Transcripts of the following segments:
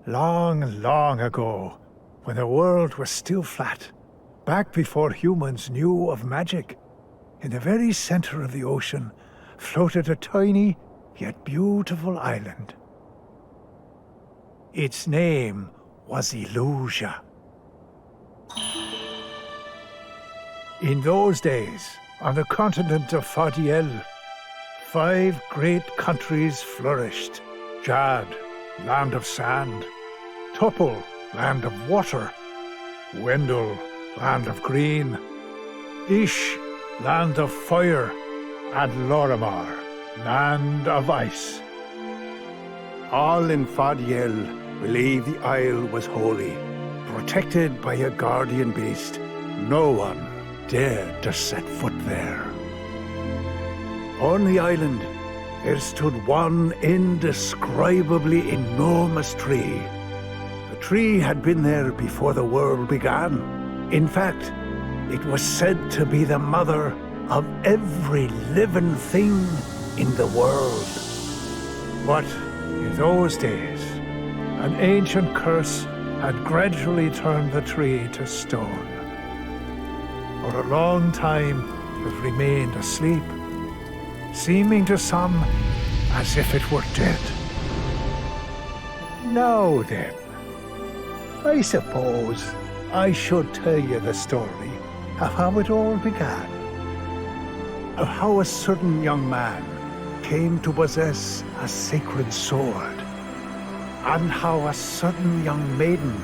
Long, long ago, when the world was still flat, back before humans knew of magic, in the very center of the ocean floated a tiny yet beautiful island. Its name was Illusia. In those days, on the continent of Fadiel, 5 great countries flourished. Jad, land of sand; Topol, land of water; Wendel, land of green; Ish, land of fire; and Lorimar, land of ice. All in Fadiel believed the isle was holy, protected by a guardian beast. No one dared to set foot there. On the island, there stood one indescribably enormous tree. The tree had been there before the world began. In fact, it was said to be the mother of every living thing in the world. But in those days, an ancient curse had gradually turned the tree to stone. For a long time, it remained asleep, seeming to some as if it were dead. Now then, I suppose I should tell you the story of how it all began. Of how a certain young man came to possess a sacred sword, and how a certain young maiden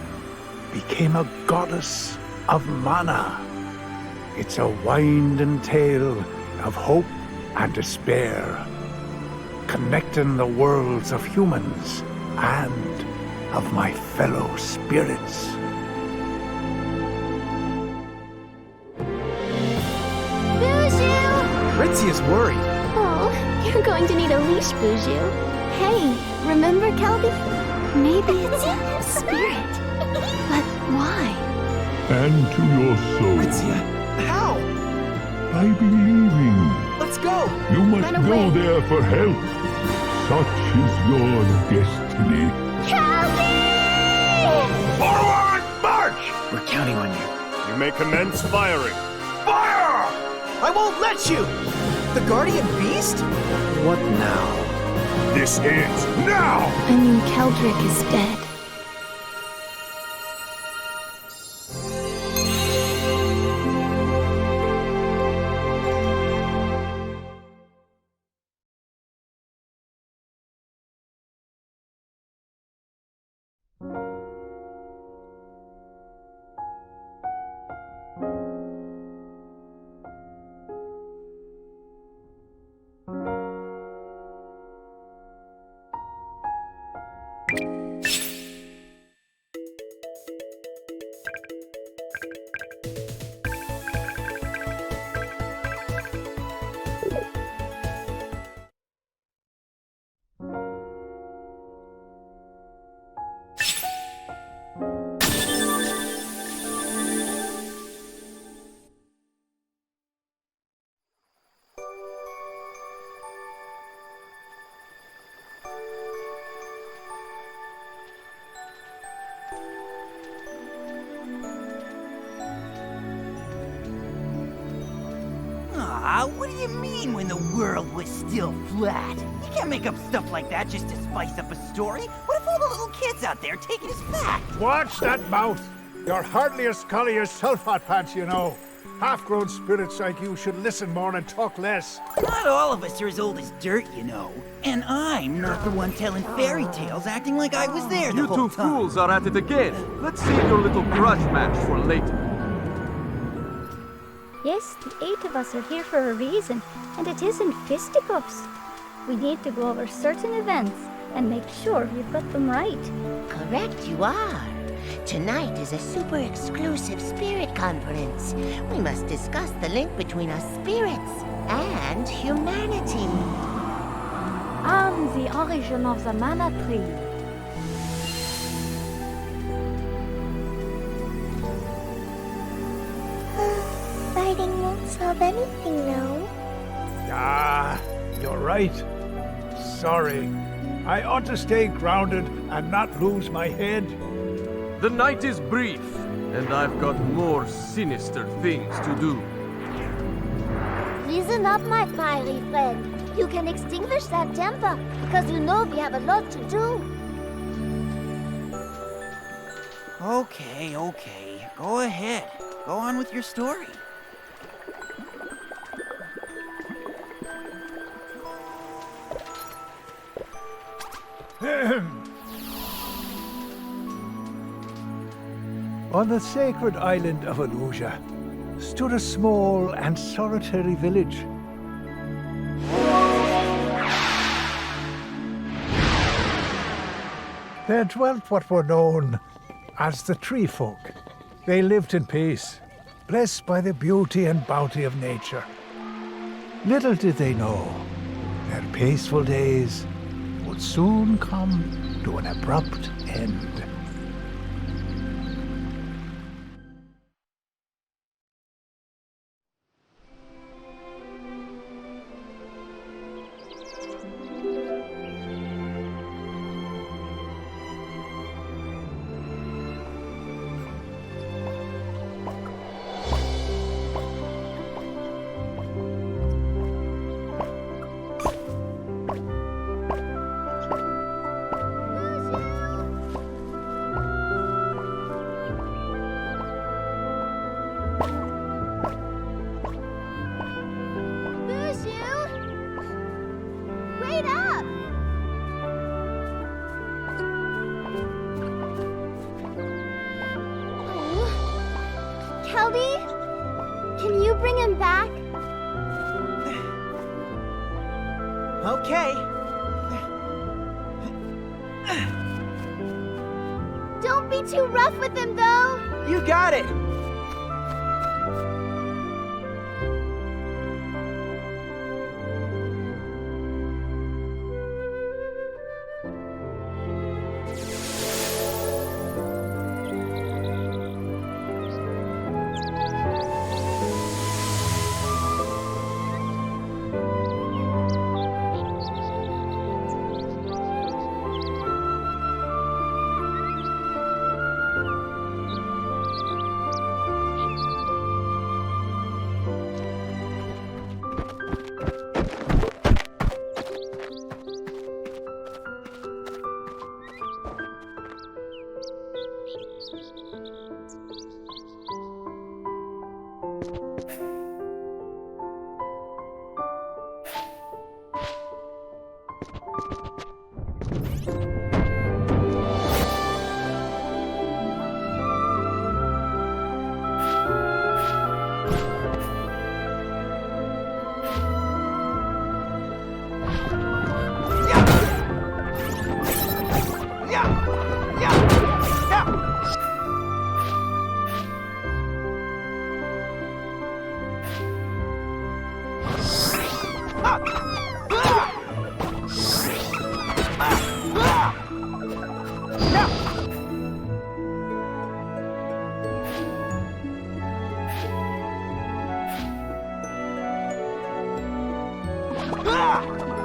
became a goddess of mana. It's a winding tale of hope and despair, connecting the worlds of humans and of my fellow spirits. Ritzia's worried. Oh, you're going to need a leash, Buju. Hey, remember Kelby? Maybe it's a spirit. But why? And to your soul. Ritzia, how? By believing. Let's go. You must Run away. go there for help. Such is your destiny. Kelby! Forward, march! We're counting on you. You may commence firing. Fire! I won't let you! The Guardian Beast? What now? This ends now! I mean, Keldrick is dead. What do you mean when the world was still flat? You can't make up stuff like that just to spice up a story. What if all the little kids out there take it as fact? Watch that mouth! You're hardly as scholar yourself, Hot Pants, you know. Half-grown spirits like you should listen more and talk less. Not all of us are as old as dirt, you know. And I'm not the one telling fairy tales acting like I was there the You whole two time. fools are at it again. Let's save your little grudge match for later. Yes, the 8 of us are here for a reason, and it isn't fisticuffs. We need to go over certain events and make sure we've got them right. Correct you are. Tonight is a super exclusive spirit conference. We must discuss the link between us spirits and humanity. I'm the origin of the mana tree. Fighting won't solve anything, though. Ah, you're right. Sorry. I ought to stay grounded and not lose my head. The night is brief, and I've got more sinister things to do. Listen up, my fiery friend. You can extinguish that temper, because you know we have a lot to do. Okay. Go ahead. Go on with your story. On the sacred island of Aluja stood a small and solitary village. There dwelt what were known as the Tree Folk. They lived in peace, blessed by the beauty and bounty of nature. Little did they know, their peaceful days would soon come to an abrupt end. Kelby? Can you bring him back? Okay. Don't be too rough with him, though. You got it.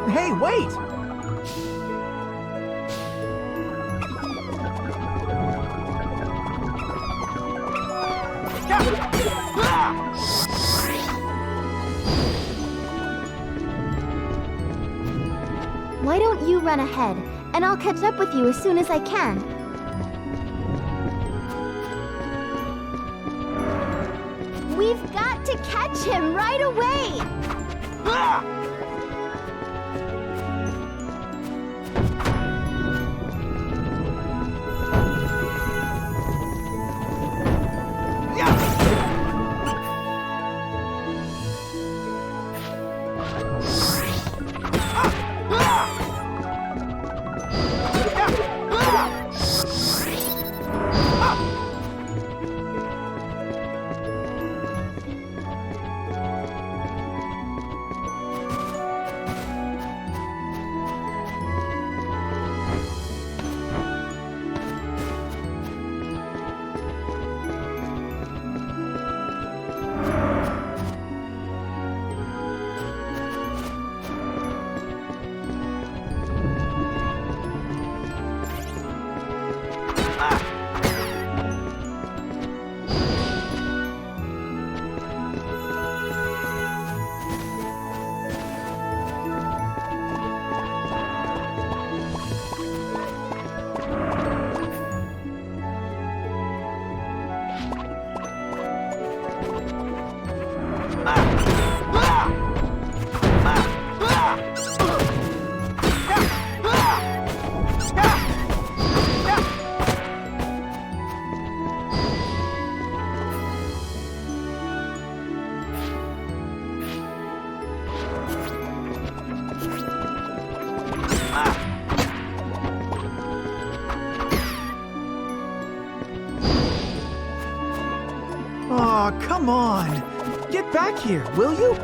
Hey, wait! Why don't you run ahead, and I'll catch up with you as soon as I can. We've got to catch him right away! Aw, come on! Get back here, will you?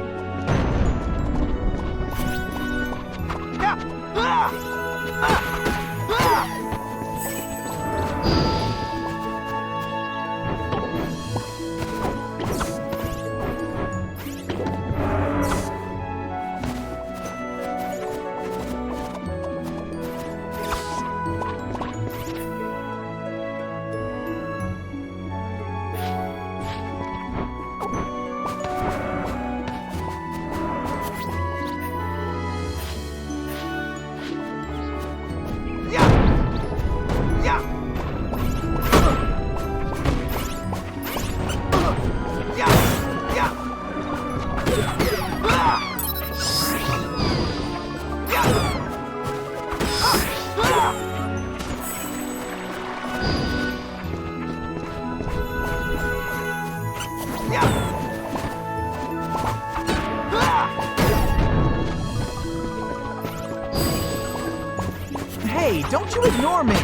Hey, don't you ignore me!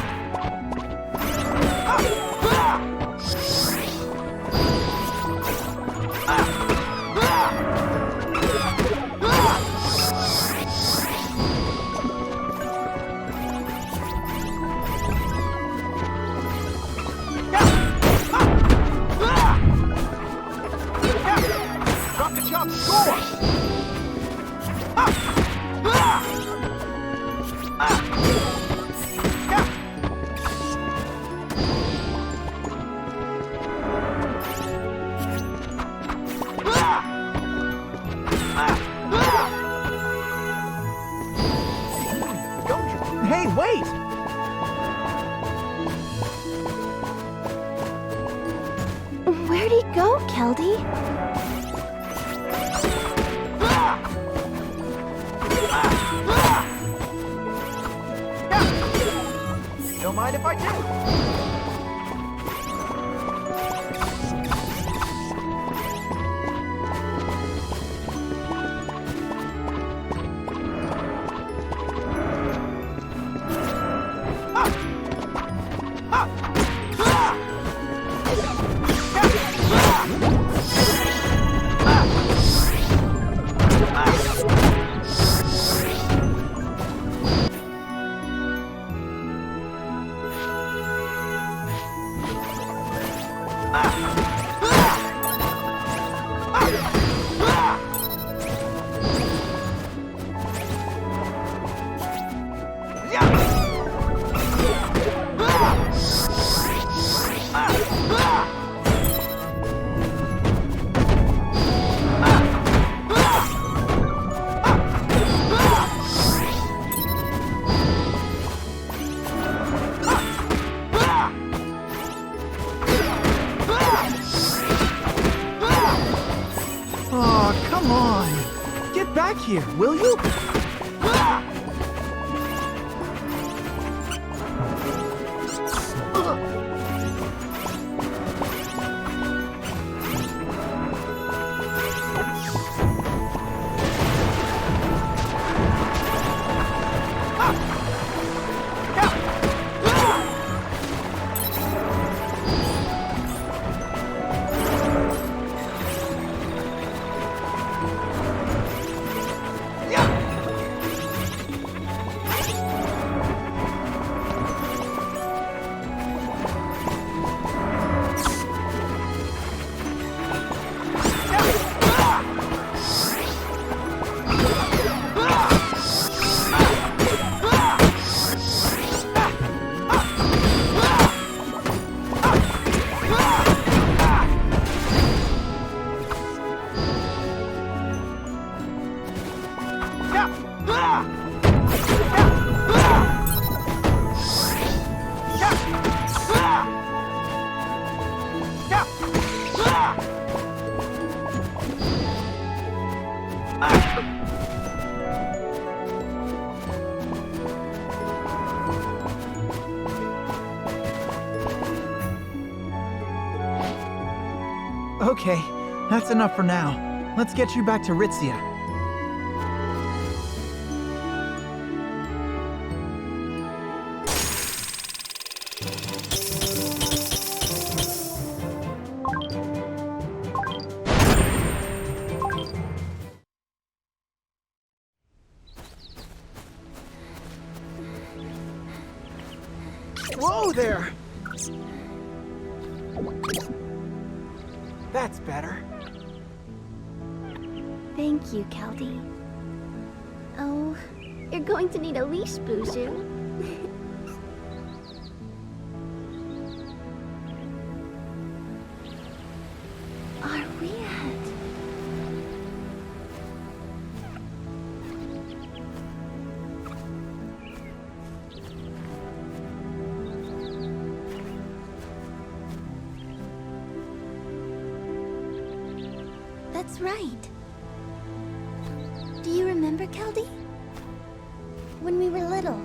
Drop the chop, score! Hey, wait! Where'd he go, Keldy? Don't mind if I do. Aw, come on! Get back here, will you? Okay, that's enough for now. Let's get you back to Ritzia. Whoa there! That's better. Thank you, Keldy. Oh, you're going to need a leash, Boozhoo. Are we at... That's right. Do you remember, Keldy? When we were little,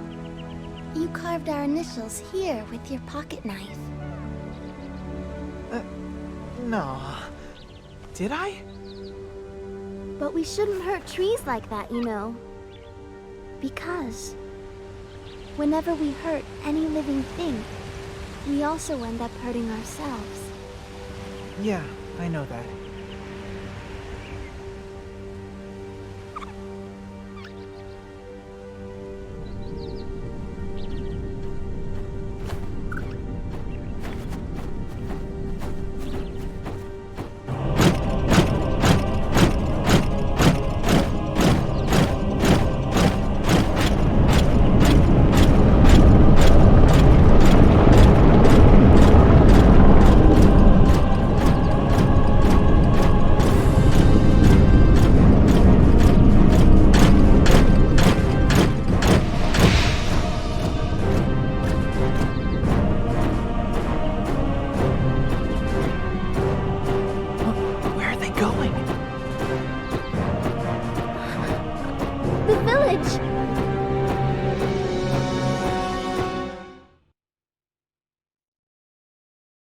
you carved our initials here with your pocket knife. No. Did I? But we shouldn't hurt trees like that, you know. Because whenever we hurt any living thing, we also end up hurting ourselves. Yeah, I know that.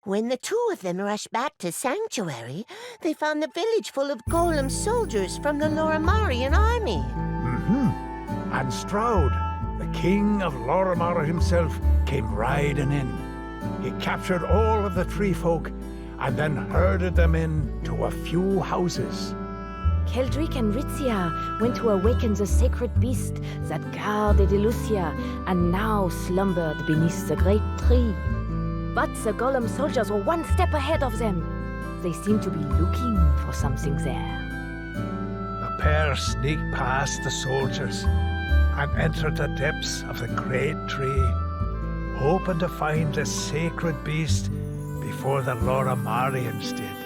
When the two of them rushed back to Sanctuary, they found the village full of golem soldiers from the Lorimarian army. And Stroud, the king of Lorimar himself, came riding in. He captured all of the tree folk and then herded them in to a few houses. Keldric and Ritzia went to awaken the sacred beast that guarded Elusia and now slumbered beneath the great tree. But the golem soldiers were one step ahead of them. They seemed to be looking for something there. The pair sneaked past the soldiers and entered the depths of the great tree, hoping to find the sacred beast before the Lorimarians did.